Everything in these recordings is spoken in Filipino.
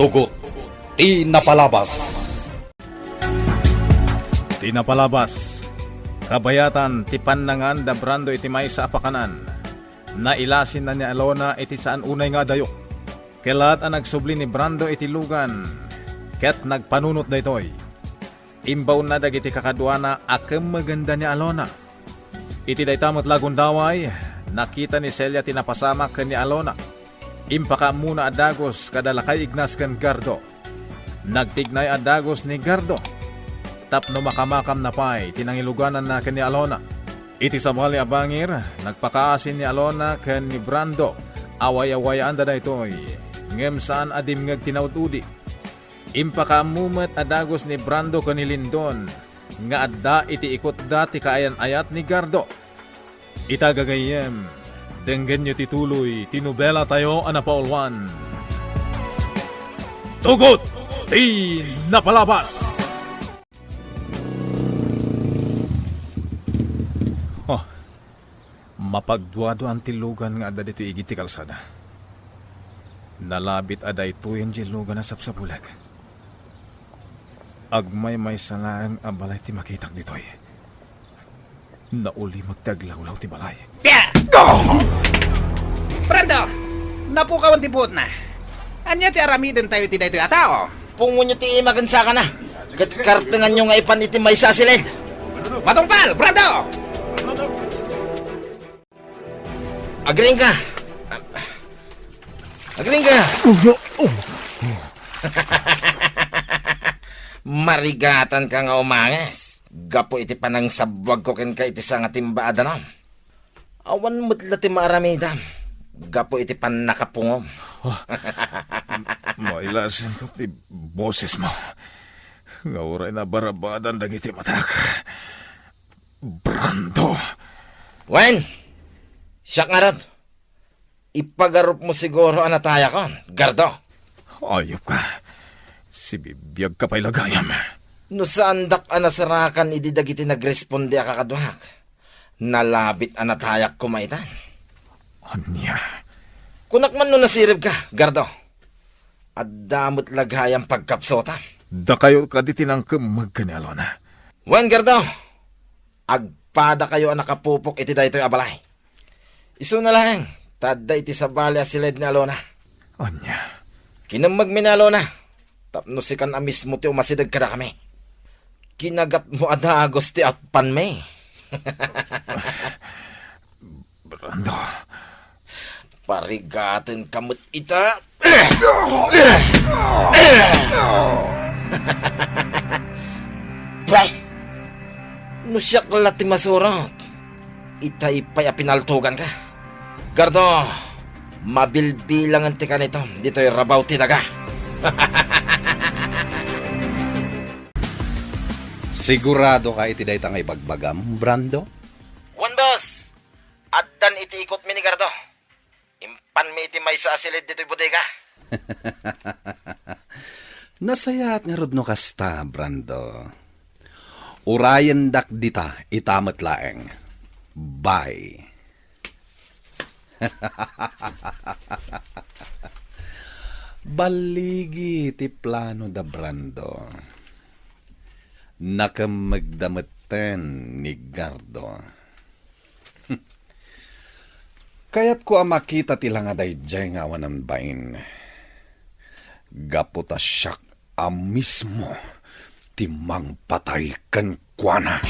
Tugot, ti napalabas. Ti napalabas. Kabayatan ti pannangan da Brando iti may sa apakanan. Nailasin na ni Alona iti saan unay nga dayo. Kelat ang nagsubli ni Brando iti lugan. Ket nagpanunot da itoy. Imbaw na dagiti kakadwana akam maganda ni Alona. Iti daytamot lagun daway, nakita ni Celia tinapasama ken ni Alona. Impaka muna adagos kadalakay ignas ken Gardo. Nagtignay adagos ni Gardo. Tapno makamakam na pay, tinangiluganan na ken ni Alona. Iti sabali abangir, nagpakaasin ni Alona ken ni Brando. Away-awayaan da itoy. Ngem saan adim ngag tinawtudi. Impakamumet adagos ni Brando ken ni Lindon. Nga adda iti ikot da ti kaayan-ayat ni Gardo. Itagagayem, denggen nyo tituloy, tinubela tayo anapaulwan. Tugot! Ti napalabas! Mapagduado ang tilugan nga ada dito igiti kalsada. Nalabit aday tuyen di lugan na sapsabulag. Agmay may salang abalay ti makitak ditoy. Nauli magtaglawlaw ti balay. Brando! Napukawan ti buot na. Anya ti aramiden tayo ti daytoy atao. Pungon nyo ti magansa ka na. Kartengan nyo nga ipan iti may sasilid. Matungpal, Brando! Agaling ka. Agaling ka. Marigatan ka nga umanges. Gapo iti panang sabwag ko ken ka iti sa nga timba adanom. Awan mutla ti maaramidam. Gapo iti pan nakapungom. Mailasin ko ti boses mo. Nga oray na barabadan dagiti matak. Brando. Wen! Siyak nga ron. Ipagarup mo siguro anataya kon, Gardo. Ayop ka. Si bibiyag ka pa'y lagayam. No saan dak anasarakan ididagiti nagresponde akakadwak. Nalabit anatayak kumaitan. Anya? Kunak man no nasirib ka, Gardo. At damot laghayang pagkapsota. Da kayo kaditinang kamagkani Alona. Wen, Gardo. Agpada kayo ang nakapupok iti daytoy abalay. Iso na lang, tada iti sabali asilid ni Alona. Anya? Kinamag mi ni Alona. Tapno si kan amis mo ti umasidag kada kami. Kinagat mo adagos ti atpan me. Brando. Parigatin kamot ita. Bay! No siyak lati masurot. Itay pa'y pinaltugan ka. Gardo, mabilbilang ang tika nito. Dito'y rabaw tinaga. Sigurado ka iti dayta nga ibagbagam, Brando? One boss, addan iti ikot mi ni Gardo. Impan mi iti may sa asilid dito'y bodega. Nasayat nga rod no kasta, Brando. Urayan dak dita itamat laeng. Bye. Baligi ti plano da Brando. Nakamagdamatan ni Gardo. Kaya't ko makita ti lang aday jay nga awanan bain. Gaputa siyak mismo ti mangpatay kan kuana.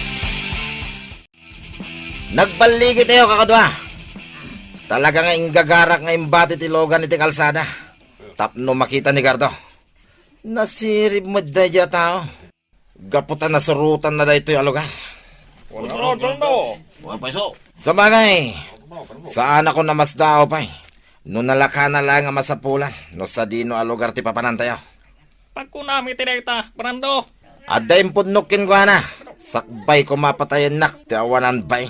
Nagbaligi tayo kakadwa. Talaga nga ingagarak nga imbati ti logan iti kalsada. Tapno makita ni Gardo. Nasirib mo daya tao. Gaputan na surutan na daytoy alugan. Sa bagay, saan ako namasdao pa'y? No nalaka na lang nga masapulan. No sa dino alugar ti papanan tayo. Pagkunami ti dayta, Brando. Adda impudnokin ko na. Sakbay ko mapatayin nak ti awanan bay.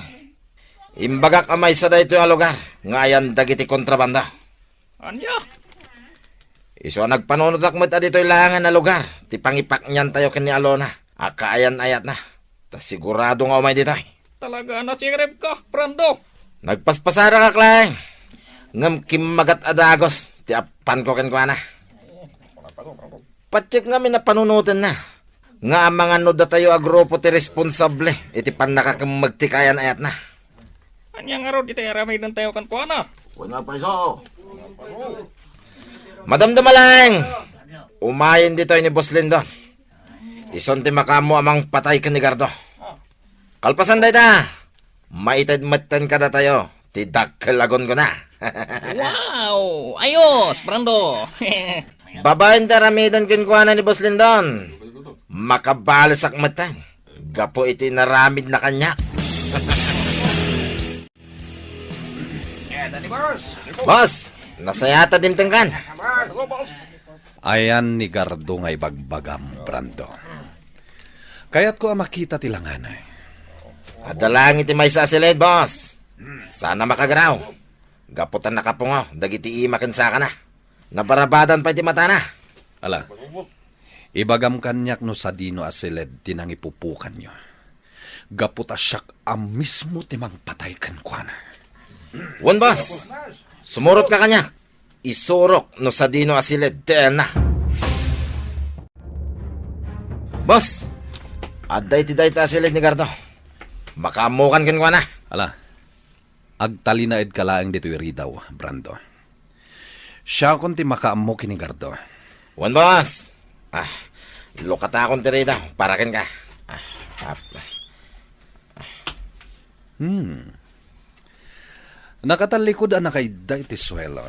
Imbagak amay sa daytoy alugar. Ngayan dagiti kontrabanda. Anya? Iso nagpanunod mo dito'y langan na lugar. Ti pangipak niyan tayo kini Alona. Akaayan ayat na. Ta sigurado nga umay dito'y. Talaga nasirib ka, Brando. Nagpaspasara ka, Klang. Ngam kim magat adagos. Ti apan ko ken ko na. Patsik nga minapanunutan na. Nga ang mga nuda tayo agrupo ti responsable. Iti pan nakakamagtikayan ayat na. Anya nga ro, iti aramidan tayo kan kuha na. Madam Dumalang! Umayin dito ni Boss Lindon. Ison ti makamo amang patay ka ni Gardo. Kalpasan day ta. Maitad-matan ka na tayo. Ti dakkalagon ko na. Wow! Ayos, Brando! Babayin ta ramidan kinkuhanan ni Boss Lindon. Makabalasak matan. Gapo iti naramid na kanya. Boss! Nasayata dimtengkan. Ayan ni Gardo nga ibagbagam, Brando. Kaya't ko ang makita tilanganay. Adalang iti may sasilid, boss. Sana makagaraw. Gaputan nakapungo, dagiti imakin sa ka na. Nabarabadan pa iti mata na. Ala, ibagam kanyak no sa dino asilid tinang ipupukan nyo. Gaputa siyak ang mismo timang patay kan kwa na. Wan, boss. Sumurot ka kanya. Isurok no sa dino asilid na. Boss, aday ti day ta asilid ni Gardo. Makamukan kin kwa na. Ala, agtalinaid ka laang dito iridaw, Brando. Siya kung ti makaamo kini Gardo. Wan, boss. Lukata akong tirida. Parakin ka. Nakatalikod ang nakaiday ti swelo.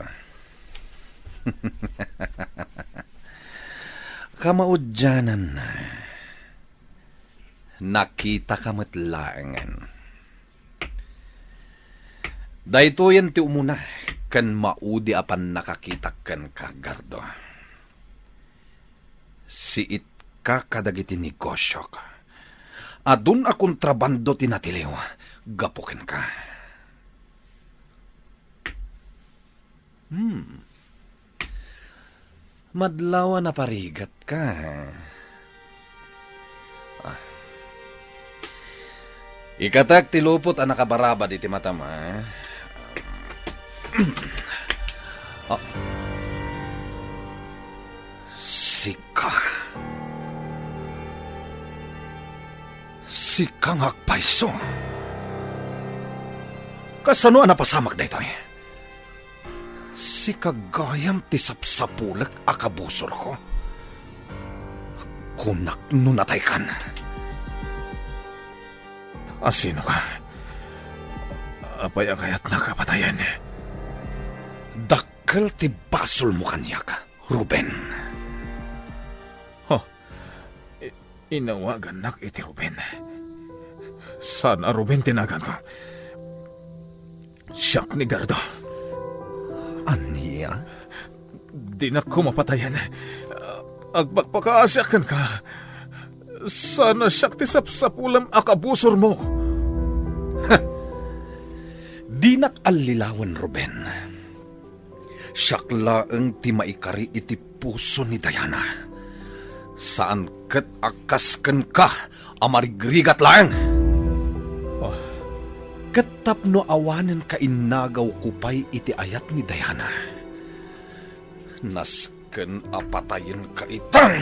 Kamaudyanan na. Nakita kamatlaangan. Dahito yan ti umuna, kan maudi apan nakakita kan ka, Gardo. Siit ka kadagiti negosyo ka. Adun a kontrabando tinatiliw, gapukin ka. Madlawa na parigat ka. Ikatak tilupot ang nakabaraba di timatama. Sika. Sika nga paiso. Kasano ang napasamak na ito eh? Si kagayam ti sapsapulak akabusor ko. Kunak nunatay kan. Asino ka? Apay akayat nakapatayan. Dakkel ti basol mo kanyak, Ruben. Inawagan nak iti Ruben. Sana Ruben tinagan ko. Siyak ni Gardo. Aniya? Di na ko mapatayan. Agpagpakaasyakan ka. Sana siyak ti sapsapulam akabusor mo. Di nakalilawan, Ruben. Siyak laeng ti maikari iti puso ni Diana. Saan kat akasken ka amarigrigat lang. Katap no awanen ka inagaw kupay iti ayat ni Diana. Nasken apatayin ka itang.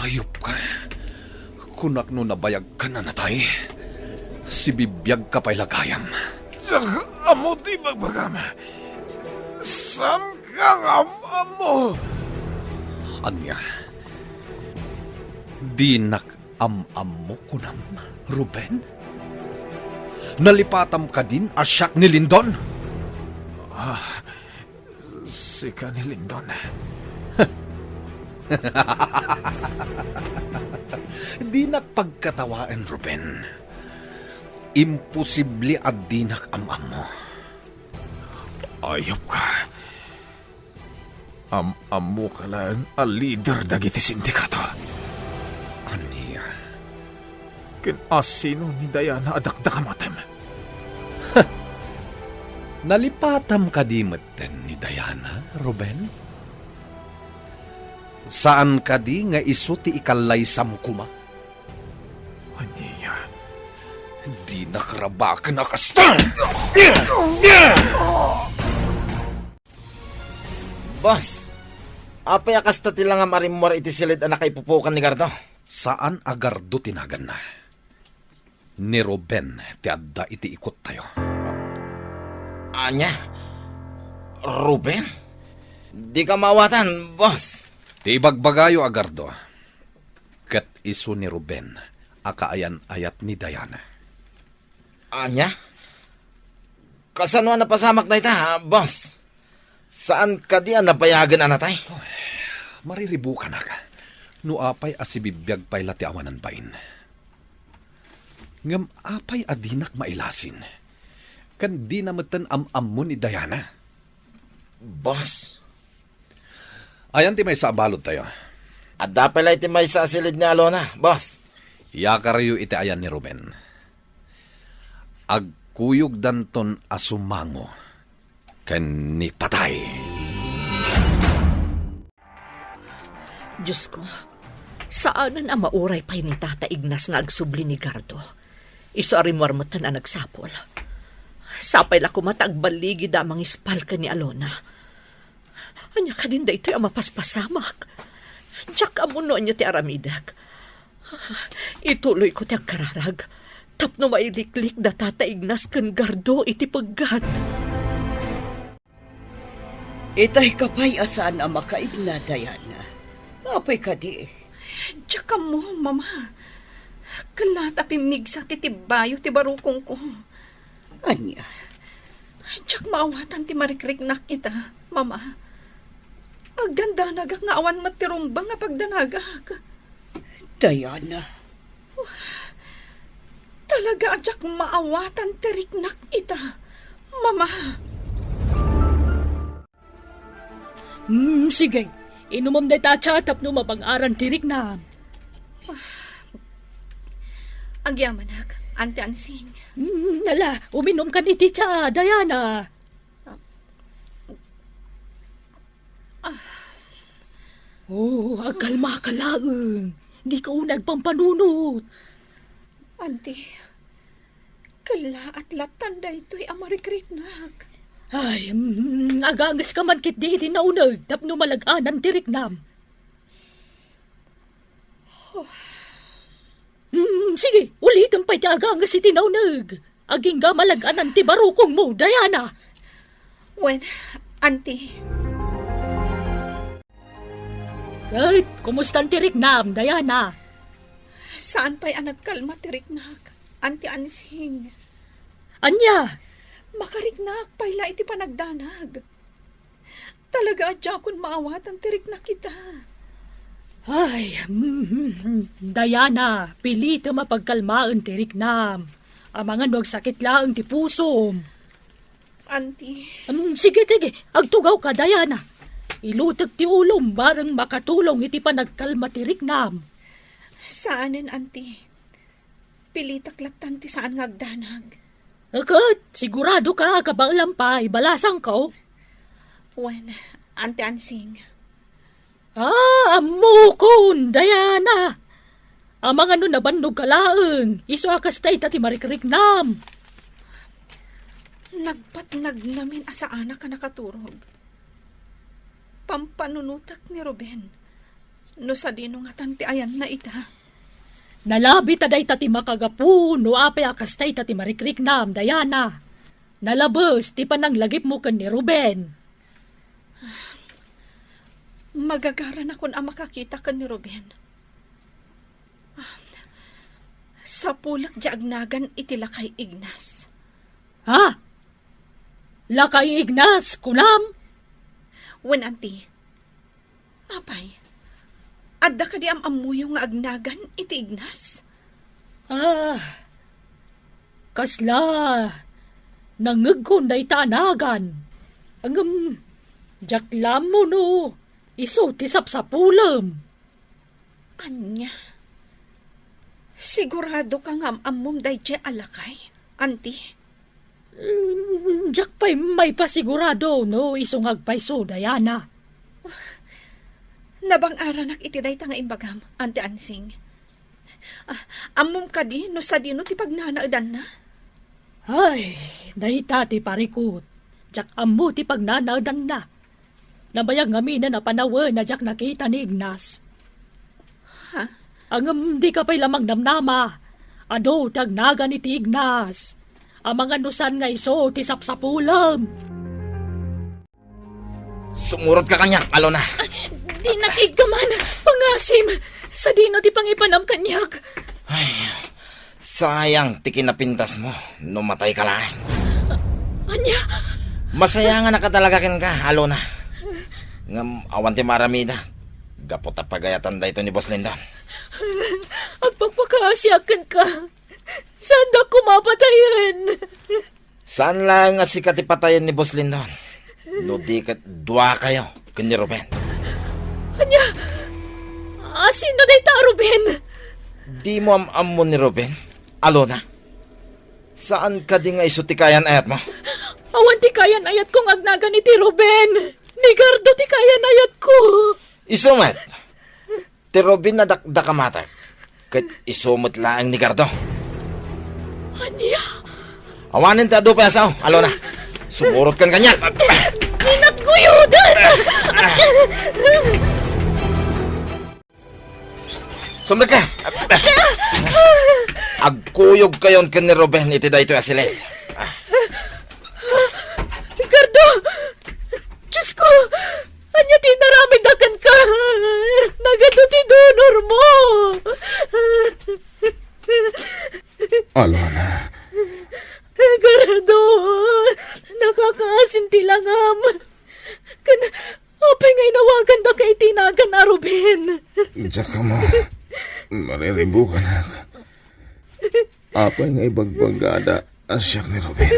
Ayop ka. Kunak no nabayag ka na natay. Si bibiyag ka pa'y lagayam. Tsaka amo di magbagam. Saan kang amo? Anya, di am-amo ko nam, Ruben? Nalipatam ka din asyak ni Lindon? Sika ni Lindon. Di nakpagkatawaan, Ruben. Imposible at di nak-am-amo. Ayop ka. Amo ka lang a leader dagiti sindikato. Ania? Kinasino ni Diana adakdakamatem. Nalipatam ka di maten ni Diana, Ruben? Saan ka di nga iso ti ikalaysam kuma? Aniya. Di nakaraba ka nakasta! Boss, apay akas ta tila nga marimor iti silid anak ipupukan ni Gardo. Saan agardo tinagan na? Ni Ruben, ti adda iti ikot tayo. Anya? Ruben? Di ka mawatan, boss. Ti ibagbagayo agardo. Ket iso ni Ruben, akaayan ayat ni Diana. Anya? Kasano na pasamak na ita, boss? Saan ka di napayagan anatay? Mariribukan na ka. No apay asibibiyag pay lati awanan bain. Ngam apay adinak mailasin. Kan di namatan am mo ni Diana. Boss? Ayan ti may sa balot tayo. Adda pala iti may sa silid ni Alona, boss. Yakaryo iti ayan ni Ruben. Agkuyog danton asumango. Kan ni patay. Diyos ko, saanan ang mauray pa'y ni Tata Ignas nga agsubli ni Gardo? Iso arimwarmatan na nagsapol. Sapay la kumatagbaligi damang ispal ka ni Alona. Anya ka din da ito'y ang mapaspasamak. Diyak amuno niya ti aramidak. Ituloy ko ti agkararag. Tapno mailiklik da Tata Ignas kan Gardo iti paggat. Itay kapay asaan ang makaigna, Diana. Apay ka di. Tsaka mo, mama. Kalat apimig sa titibayo ti barukong ko. Anya? Tsak maawatan ti marikriknak kita, mama. Agdandanagak nga awan matirumbang nga pagdanagak. Diana. Talaga tsak maawatan ti riknak ita, mama. Sige. Inumom na tachatap no mapang-aran tirik na. Agyamanak, ante ansing. Nala, uminom ka ni Ticha, Diana. Agkalma ka lang. Di ka unag pampanunot. Ante, kala at latanda ito'y amarikritnak. Ay, agangas ka man kit di iti naunag, tapno malaganan tirik nam. Sige, ulitin pa iti agangas iti naunag. Aging ga malaganan ti barukong mo, Diana. Wen, ante. Kahit, kumustan tirik nam, Diana? Saan pa'y anagkalma tiriknak? Ante ansing. Anya? Makariknak payla iti panagdanag. Talaga adya kun maawatan tirik na kita. Ay, Diana, pilit mapagkalmaan tirik nam. Amangan wag sakit lang ti pusom. Auntie. Sige, agtugaw ka, Diana. Ilutag ti ulom barang makatulong iti panagkalma tirik nam. Saanin, auntie? Pilitak-laktan ti saan ngagdanag. Agad, sigurado ka, kabalampay, balasang ko. Wen, ante ansing. Amukon, Diana. Amang ano na bandog kalaang, iso akastay tati marikrik nam. Nagpatnag namin asaan ka nakaturog. Pampanunutak ni Ruben. No sa dino nga tanti ayan na ita. Nalabi taday tati makagapu, no apay akastay tati marikrik nam, Diana. Nalabas, ti panang lagip mo kan ni Ruben. Magagaran akon ang makakita kan ni Ruben. Sa pulak di agnagan iti Lakay Ignas. Ha? Lakay Ignas, kunam? Wen, auntie. Apay. Adda ka di amamuyo nga agnagan iti Ignas. Kasla. Nangagkon na itanagan. Ang jaklam mo no. Iso tisap sa pulam. Anya? Sigurado ka nga amom day che alakay, auntie? Jak pa'y may pasigurado no. Isungag pa'y so, Diana. Nabang-aranak iti day nga imbagam, ante ansing. Amom ka di, no sa dino ti pagnanaudan na? Ay, dahita ti parikot. Jak ammo ti pagnanaudan na. Nabayag ngami na napanawa na jak nakita ni Ignas. Ha? Ang di ka pa'y lamang namnama. Ado, tagnaga ni ti Ignas. Ang mga nusan nga iso, ti sapsapulam. Sumurot ka kanyak, Alona. Di nakig ka man, pangasim. Sa dino ti pangipanam kanyak. Ay, sayang ti kinapintas mo. Numatay ka lang. Anya? Masaya nga nakatalagakin ka, Alona. Ngam awan ti maramida. Gapot a pagayatan da ito ni Boss Lindon. Agpagpakaasyakan ka. Saan da kumapatayan? Saan lang nga sikat ipatayin ni Boss Lindon? No di kat dua kayo kanya Ruben. Anya? Sino day ta, Ruben? Di mo am-am ni Ruben? Alona? Saan ka di nga isutikayan ayat mo? Awan ti kayan ayat kong agnaga ni ti Ruben. Ni Gardo ti kayan ayat ko. Isumat! Ti Ruben na dakamatak. Kat isumot lang ni Gardo. Anya? Awanin ta do pa asaw, Alona. Sumurot kan kanya. Kinatguyudan! Sumrek ka! Agkuyog kayon kan ni Ruben iti da ito asilet. Ricardo! Diyos ko! Anya tinaramidakan ka! Nagado ti donor mo! Alona, Ricardo! Nakakaasin ti langam! Apay ngay nawagan da kay tinagan na Ruben! diyak ka mo. Mariribo ka na. Apay nga ibagbagada asyak ni Ruben.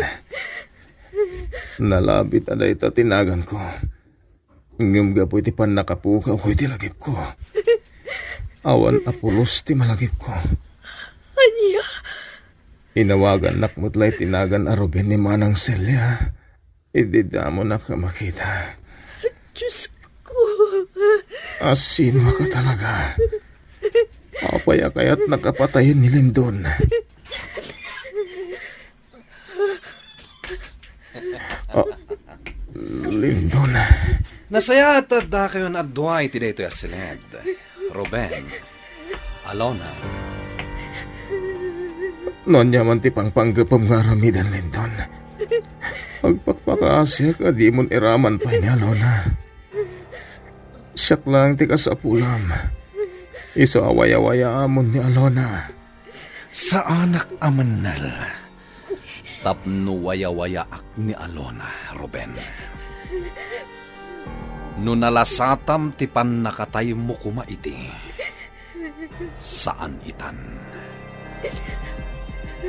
Nalabit aday ta tinagan ko. Ngam gapoy ti pan nakapukaw ko iti lagip ko. Awan apulos ti malagip ko. Anya? Inawagan nakmutlay tinagan a Ruben ni Manang Celia. Idida mo na ka makita. Diyos ko! Asin ka talaga. Apaya kaya't nakapatayin ni Lindon. Lindon. Nasaya at da kayo na adway ti dito asiled. Ruben, Alona. Noon yaman ti pangpanggapam nga ramidan, Lindon. Pagpakpakaasya ka di mon iraman pa ni Alona. Siyak lang ti kasapulam. Iso awaya-waya amon ni Alona. Sa anak amanal. Tapno waya-wayaak ni Alona, Ruben. No nalasatam ti pan nakatay mo kumaiti. Saan itan?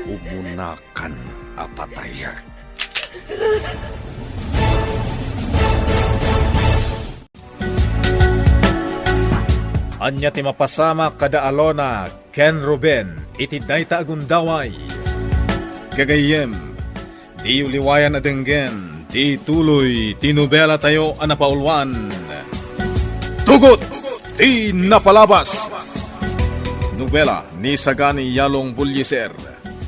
Umunakan apatay. Anya ti mapasama kada Alona, Ken Ruben, iti dayta agundaway. Gagayem, di uliwayan adenggen, di tuloy, tinubela tayo anapaulwan. Tugot, di napalabas. Nobela ni Sagani Yalong Bulyeser,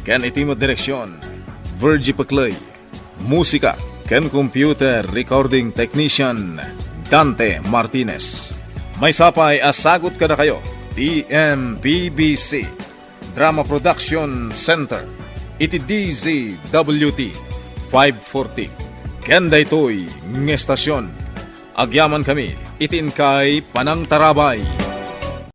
Ken itimo direksyon, Virgie Paclay. Musika, Ken Computer Recording Technician, Dante Martinez. May sapay asagot kada kayo, TMPBC, Drama Production Center, iti DZWT 540. Kenda ito'y ng estasyon. Agyaman kami, itin kay Panang Tarabay.